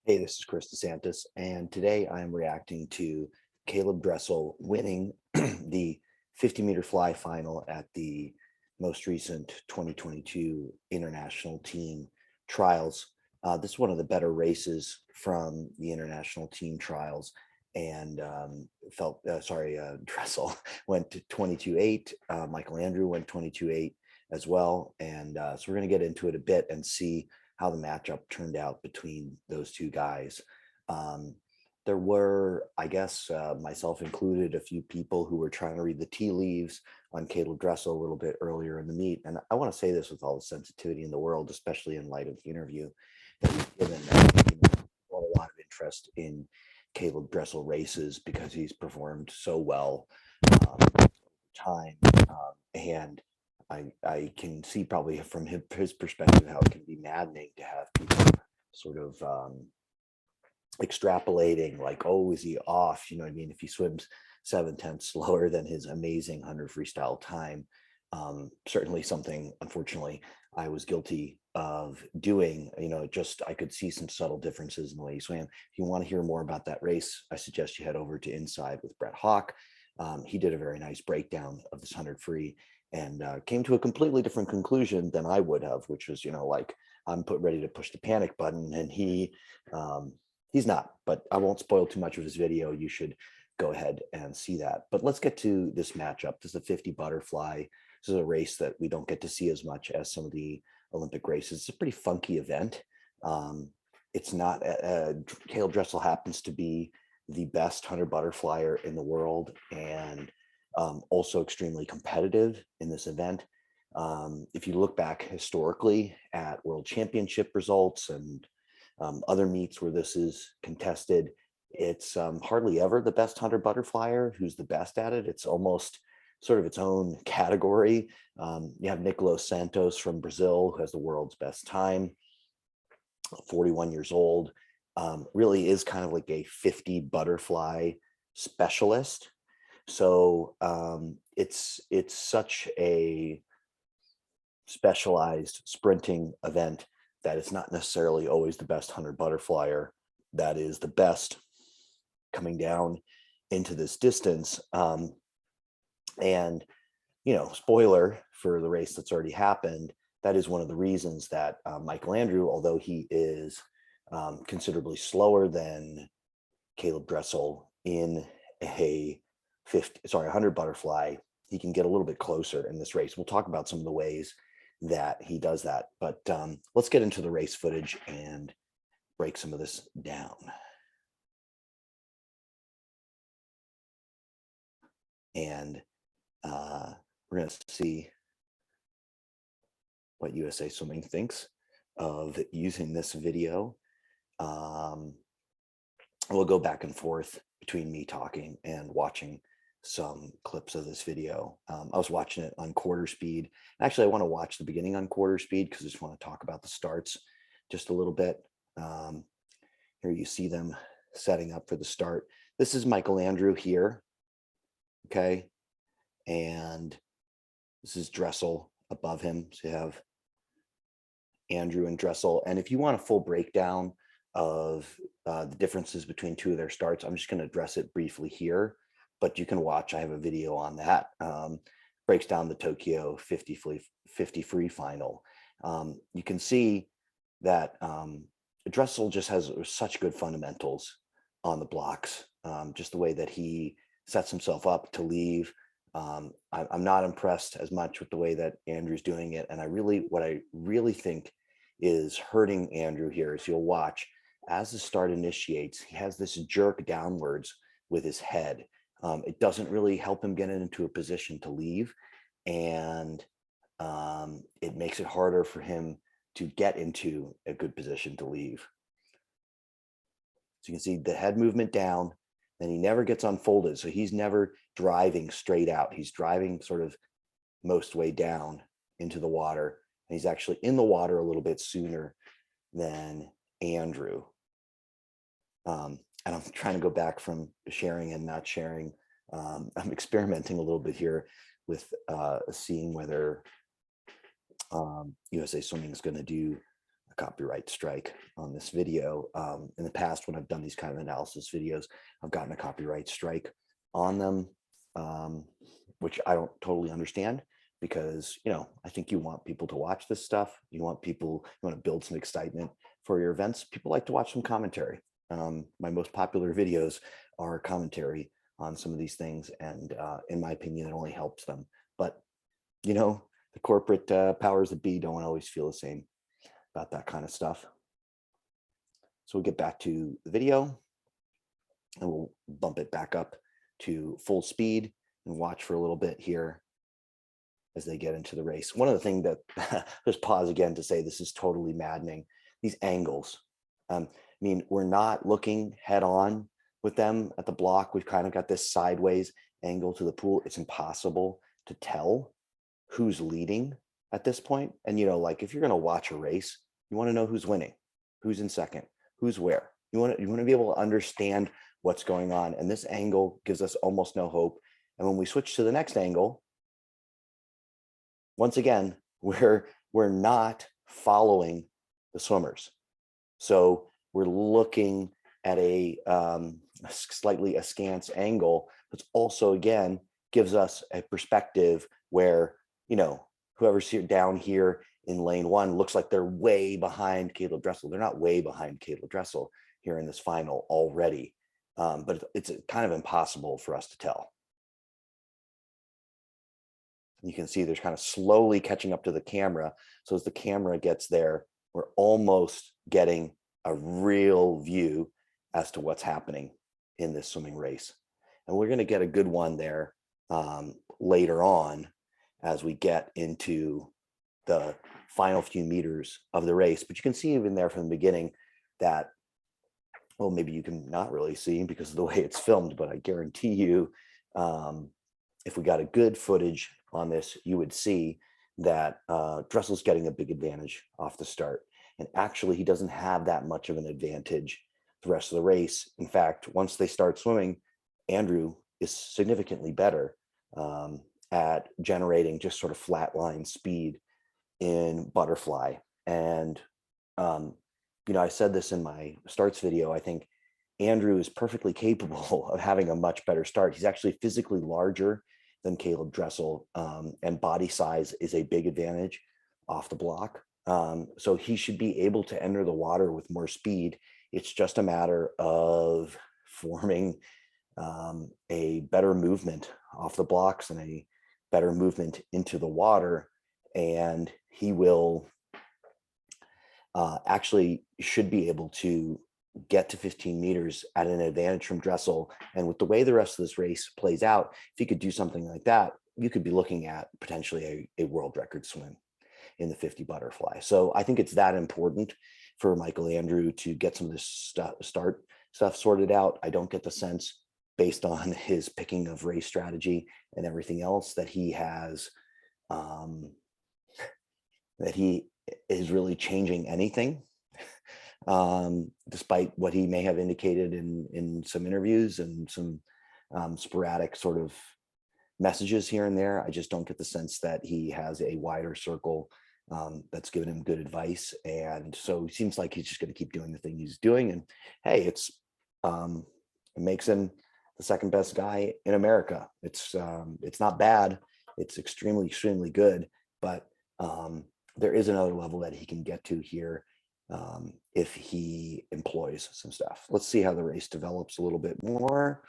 Hey, this is Chris DeSantis, and today I am reacting to Caleb Dressel winning the 50-meter fly final at the most recent 2022 international team trials. This is one of the better races from the international team trials, and Dressel went to 22.8. Michael Andrew went 22.8 as well, and so we're going to get into it a bit and see how the matchup turned out between those two guys. Um, there were, I guess, myself included, a few people who were trying to read the tea leaves on Caleb Dressel a little bit earlier in the meet. And I want to say this with all the sensitivity in the world, especially in light of the interview that we've given, that a lot of interest in Caleb Dressel races because he's performed so well over time. And I can see probably from his perspective how it can be maddening to have people sort of extrapolating like, oh, is he off? You know what I mean? If he swims 7/10 slower than his amazing 100 freestyle time, certainly something, unfortunately, I was guilty of doing. Just I could see some subtle differences in the way he swam. If you want to hear more about that race, I suggest you head over to Inside with Brett Hawk. He did a very nice breakdown of this 100 free and came to a completely different conclusion than I would have, which was, like I'm ready to push the panic button, and he's not. But I won't spoil too much of his video. You should go ahead and see that. But let's get to this matchup. This is a 50 butterfly. This is a race that we don't get to see as much as some of the Olympic races. It's a pretty funky event. It's not. Caleb Dressel happens to be the best 100 butterflyer in the world, and also extremely competitive in this event. If you look back historically at world championship results and other meets where this is contested, it's hardly ever the best 100 butterflyer who's the best at it. It's almost sort of its own category. You have Nicolas Santos from Brazil, who has the world's best time, 41 years old, really is kind of like a 50 butterfly specialist. So it's such a specialized sprinting event that it's not necessarily always the best 100 butterflyer that is the best coming down into this distance. And spoiler for the race that's already happened, that is one of the reasons that Michael Andrew, although he is considerably slower than Caleb Dressel in a 100 butterfly, he can get a little bit closer in this race. We'll talk about some of the ways that he does that, but let's get into the race footage and break some of this down. And we're going to see what USA Swimming thinks of using this video. We'll go back and forth between me talking and watching some clips of this video. I was watching it on quarter speed. Actually, I want to watch the beginning on quarter speed because I just want to talk about the starts just a little bit. Here you see them setting up for the start. This is Michael Andrew here. Okay. And this is Dressel above him. So you have Andrew and Dressel. And if you want a full breakdown of the differences between two of their starts, I'm just going to address it briefly here, but you can watch. I have a video on that. Breaks down the Tokyo 50 free final. You can see that Dressel just has such good fundamentals on the blocks, just the way that he sets himself up to leave. I'm not impressed as much with the way that Andrew's doing it. And what I really think is hurting Andrew here is, you'll watch as the start initiates, he has this jerk downwards with his head. It doesn't really help him get into a position to leave. And it makes it harder for him to get into a good position to leave. So you can see the head movement down, and he never gets unfolded. So he's never driving straight out. He's driving sort of most way down into the water. And he's actually in the water a little bit sooner than Andrew. And I'm trying to go back from sharing and not sharing. I'm experimenting a little bit here with seeing whether USA Swimming is going to do a copyright strike on this video. In the past, when I've done these kind of analysis videos, I've gotten a copyright strike on them, which I don't totally understand, because, you know, I think you want people to watch this stuff. You want to build some excitement for your events. People like to watch some commentary. My most popular videos are commentary on some of these things, and in my opinion, it only helps them. But, you know, the corporate powers that be don't always feel the same about that kind of stuff. So we'll get back to the video, and we'll bump it back up to full speed and watch for a little bit here as they get into the race. One of the things that, just pause again to say, this is totally maddening. These angles. I mean, we're not looking head on with them at the block. We've kind of got this sideways angle to the pool. It's impossible to tell who's leading at this point. And, you know, like if you're going to watch a race, you want to know who's winning, who's in second, who's where. You want to be able to understand what's going on. And this angle gives us almost no hope. And when we switch to the next angle, once again, we're not following the swimmers. So we're looking at a slightly askance angle, but also, again, gives us a perspective where, you know, whoever's here down here in lane one looks like they're way behind Caeleb Dressel. They're not way behind Caeleb Dressel here in this final already, but it's kind of impossible for us to tell. You can see there's kind of slowly catching up to the camera. So as the camera gets there, we're almost getting a real view as to what's happening in this swimming race. And we're going to get a good one there later on as we get into the final few meters of the race. But you can see even there from the beginning that, well, maybe you can not really see because of the way it's filmed, but I guarantee you, if we got a good footage on this, you would see that Dressel's getting a big advantage off the start. And actually, he doesn't have that much of an advantage the rest of the race. In fact, once they start swimming, Andrew is significantly better at generating just sort of flatline speed in butterfly. And, you know, I said this in my starts video, I think Andrew is perfectly capable of having a much better start. He's actually physically larger than Caeleb Dressel, and body size is a big advantage off the block. So he should be able to enter the water with more speed. It's just a matter of forming a better movement off the blocks and a better movement into the water. And he will actually should be able to get to 15 meters at an advantage from Dressel. And with the way the rest of this race plays out, if you could do something like that, you could be looking at potentially a world record swim in the 50 butterfly. So I think it's that important for Michael Andrew to get some of this start stuff sorted out. I don't get the sense, based on his picking of race strategy and everything else, that he has that he is really changing anything, despite what he may have indicated in some interviews and some sporadic sort of messages here and there. I just don't get the sense that he has a wider circle that's given him good advice. And so it seems like he's just going to keep doing the thing he's doing. And hey, it makes him the second best guy in America. It's not bad. It's extremely, extremely good. But there is another level that he can get to here if he employs some stuff. Let's see how the race develops a little bit more.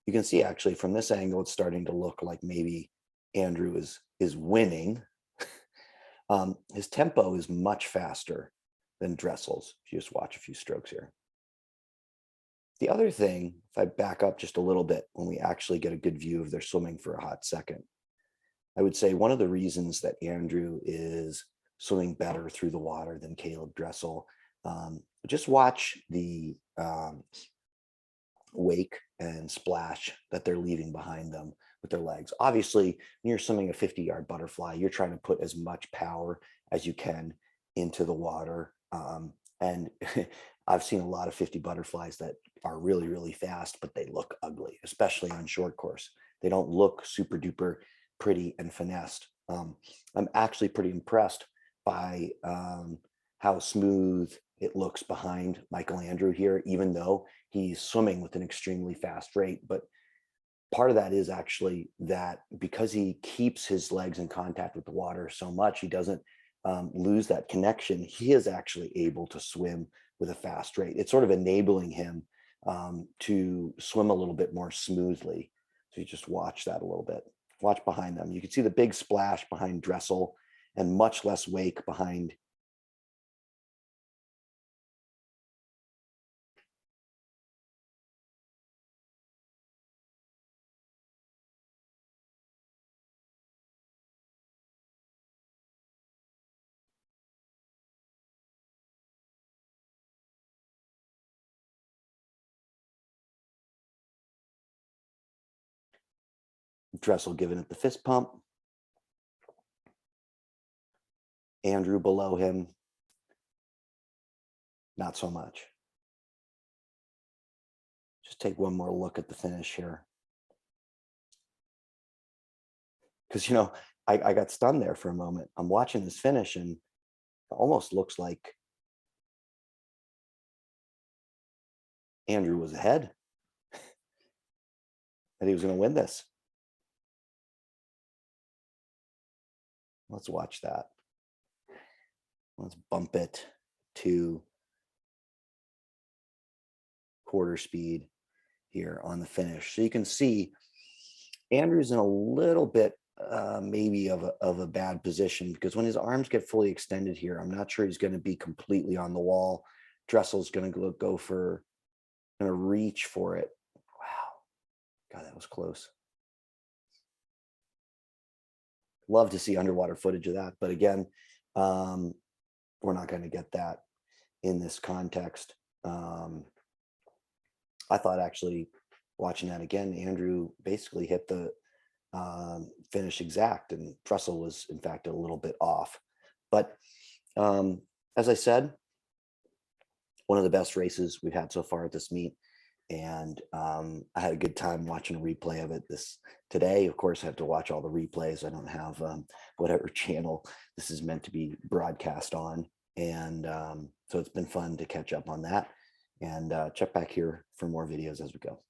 You can see actually from this angle, it's starting to look like maybe Andrew is winning. His tempo is much faster than Dressel's, if you just watch a few strokes here. The other thing, if I back up just a little bit, when we actually get a good view of their swimming for a hot second, I would say one of the reasons that Andrew is swimming better through the water than Caeleb Dressel, just watch the wake and splash that they're leaving behind them with their legs. Obviously, when you're swimming a 50-yard butterfly, you're trying to put as much power as you can into the water. And I've seen a lot of 50 butterflies that are really, really fast, but they look ugly, especially on short course. They don't look super duper pretty and finessed. I'm actually pretty impressed by how smooth it looks behind Michael Andrew here, even though he's swimming with an extremely fast rate. But part of that is actually that because he keeps his legs in contact with the water so much, he doesn't lose that connection. He is actually able to swim with a fast rate. It's sort of enabling him to swim a little bit more smoothly. So you just watch that a little bit. Watch behind them. You can see the big splash behind Dressel and much less wake behind. Dressel giving it the fist pump. Andrew below him, not so much. Just take one more look at the finish here. Because, you know, I got stunned there for a moment. I'm watching this finish and it almost looks like Andrew was ahead, that he was going to win this. Let's watch that. Let's bump it to quarter speed here on the finish. So you can see Andrew's in a little bit maybe of a bad position, because when his arms get fully extended here, I'm not sure he's going to be completely on the wall. Dressel's going to go for, going to reach for it. Wow. God, that was close. Love to see underwater footage of that. But again, we're not going to get that in this context. I thought actually watching that again, Andrew basically hit the finish exact, and Dressel was in fact a little bit off. But as I said, one of the best races we've had so far at this meet. And I had a good time watching a replay of it today. Of course, I have to watch all the replays. I don't have whatever channel this is meant to be broadcast on. And so it's been fun to catch up on that, and check back here for more videos as we go.